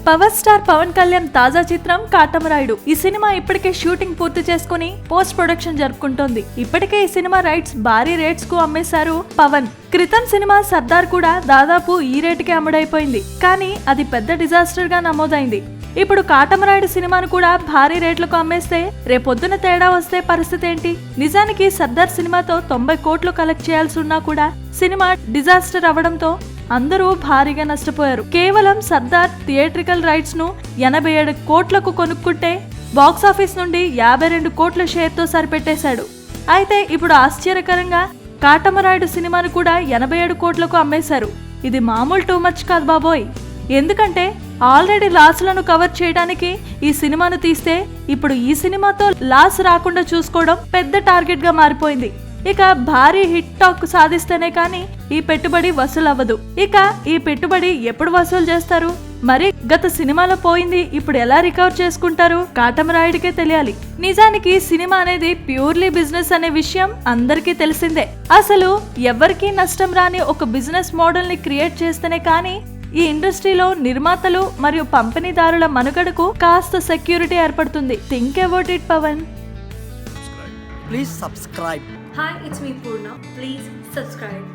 Power star Pawan Kalyan తాజా చిత్రం కాటమరాయుడు. ఈ సినిమా ఇప్పటికే షూటింగ్ పూర్తి చేసుకుని పోస్ట్ ప్రొడక్షన్ జరుపుకుంటోంది. ఇప్పటికే ఈ సినిమా రైట్స్ భారీ రేట్స్ కు అమ్మేశారు పవన్. క్రితం సినిమా సర్దార్ కూడా దాదాపు ఈ రేటుకే అమ్ముడైపోయింది. కానీ అది పెద్ద డిజాస్టర్ గా నమోదైంది. ఇప్పుడు కాటమరాయుడు సినిమాను కూడా భారీ రేట్లకు అమ్మేస్తే రేపొద్దున తేడా వస్తే పరిస్థితి ఏంటి? నిజానికి సర్దార్ సినిమాతో 90 కోట్లు కలెక్ట్ చేయాల్సి ఉన్నా కూడా సినిమా డిజాస్టర్ అవడంతో అందరూ భారీగా నష్టపోయారు. కేవలం సర్దార్ థియేట్రికల్ రైట్స్ ను 87 కోట్లకు కొనుక్కుంటే బాక్సాఫీస్ నుండి 52 కోట్ల షేర్ తో సరిపెట్టేశాడు. అయితే ఇప్పుడు ఆశ్చర్యకరంగా కాటమరాయుడు సినిమాను కూడా 87 కోట్లకు అమ్మేశారు. ఇది మామూలు టూ మచ్ కాదు బాబోయ్. ఎందుకంటే ఆల్రెడీ లాస్లను కవర్ చేయడానికి ఈ సినిమాను తీస్తే ఇప్పుడు ఈ సినిమాతో లాస్ రాకుండా చూసుకోవడం పెద్ద టార్గెట్ గా మారిపోయింది. ఇక భారీ హిట్ టాక్ సాధిస్తేనే కానీ ఈ పెట్టుబడి వసూలు అవ్వదు. ఇక ఈ పెట్టుబడి ఎప్పుడు వసూలు చేస్తారు? మరి గత సినిమాలో పోయింది ఇప్పుడు ఎలా రికవర్ చేసుకుంటారు? కాటమరాయుడికే తెలియాలి. నిజానికి సినిమా అనేది ప్యూర్లీ బిజినెస్ అనే విషయం అందరికీ తెలిసిందే. అసలు ఎవరికీ నష్టం రాని ఒక బిజినెస్ మోడల్ ని క్రియేట్ చేస్తేనే కానీ ఈ ఇండస్ట్రీలో నిర్మాతలు మరియు పంపిణీదారుల మనుగడకు కాస్త సెక్యూరిటీ ఏర్పడుతుంది. Think about it Pavan. Please subscribe. Hi, it's me Purna. Please subscribe.